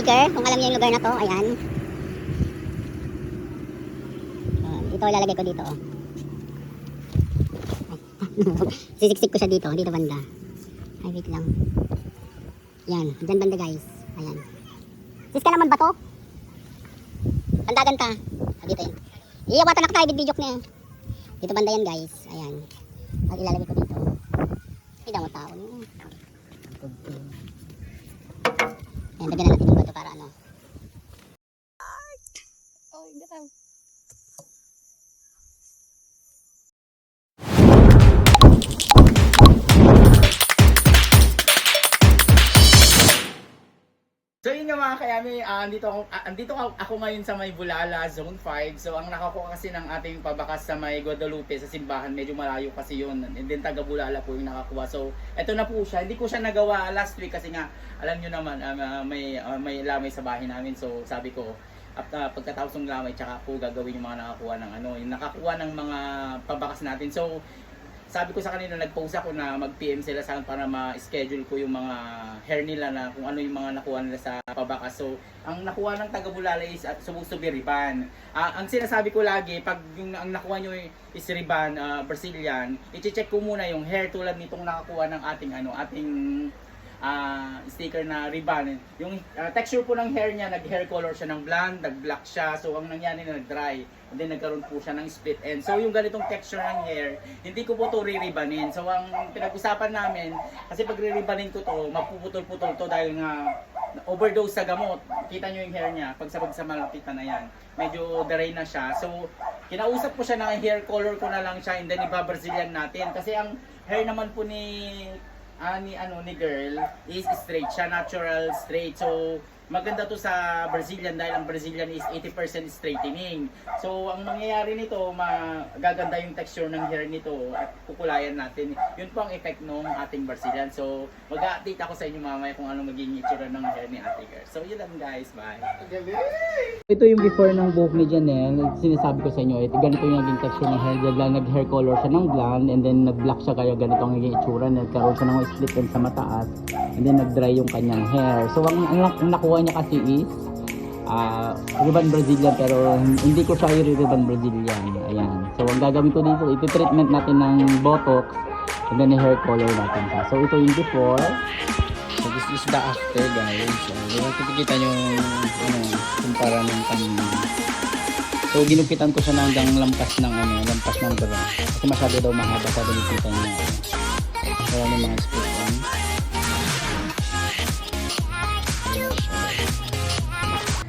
Kung alam niyo yung lugar na to, ayan. Ito ilalagay ko dito. Sisiksik ko siya dito banda. Ay, wait lang. Yan, dyan banda guys. Ayan. Sis ka naman ba to? Pandagan ka. Dito yun. Iiwatan ako tayo, bidbidjok na yan. Dito banda yan guys. Ayan. At ilalagay ko dito. Hindi mo tao. Ayan, lagyan na natin yung bato para ano. Oh, hindi ka. So yun nga mga kayami, andito ako ngayon sa may Bulala, Zone 5. So ang nakakuha kasi ng ating pabakas sa may Guadalupe sa simbahan, medyo malayo kasi yun. And then taga Bulala po yung nakakuha. So eto na po siya, hindi ko siya nagawa last week kasi nga alam nyo naman may lamay sa bahay namin. So sabi ko, pagkatapos ng lamay tsaka po gagawin yung mga nakakuha ng yung nakakuha ng mga pabakas natin. So sabi ko sa kanila, nag-post ako na mag-PM sila sa akin para ma-schedule ko yung mga hair nila na kung ano yung mga nakuha nila sa pabakas. So, ang nakuha ng taga Bulala is supposed to be ribbon. Ang sinasabi ko lagi, pag yung ang nakuha nyo is ribbon, Brazilian, i-check ko muna yung hair tulad nitong nakakuha ng ating sticker na ribbon. Yung texture po ng hair niya, nag-hair color siya ng blonde, nag-black siya. So, ang nangyari na nag-dry. And then nagkaroon po siya ng split end. So yung ganitong texture ng hair, hindi ko po ito re-ribbanin. So ang pinag-usapan namin, kasi pag re-ribbanin ko to, mapuputol-putol to dahil nga overdose sa gamot. Kita nyo yung hair niya, pag sa malapitan na yan. Medyo dry na siya. So kinausap ko siya na hair color ko na lang siya and then iba-Brazilian natin. Kasi ang hair naman po ni girl is straight siya, natural straight. So maganda to sa Brazilian dahil ang Brazilian is 80% straightening. So ang mangyayari nito, magaganda yung texture ng hair nito at kukulayan natin. Yun po ang effect ng ating Brazilian. So mag-update ako sa inyo mamaya kung ano magiging itsura ng hair ni ate girl. So yun lang guys, bye! Ito yung before ng buhok ni Janelle. Sinasabi ko sa inyo, ganito yung naging texture ng hair. Nag-hair color siya ng blonde and then nag-black siya kaya ganito ang naging itsura. Nagkaroon siya ng split end sa mataas and then nag-dry yung kanyang hair. So ang nakuha niya kasi is ribbon Brazilian pero hindi ko siya i-ribbon Brazilian. Ayan. So ang gagawin ko dito, iti-treatment natin ng botox and then hair color natin siya. So ito yung before. So this is the after guys. So makikita nyo kumpara ng kanina. So ginupitan ko siya na hanggang lampas ng bra. Kasi masyado daw mahaba sa dinikita niya. Kaya may mga split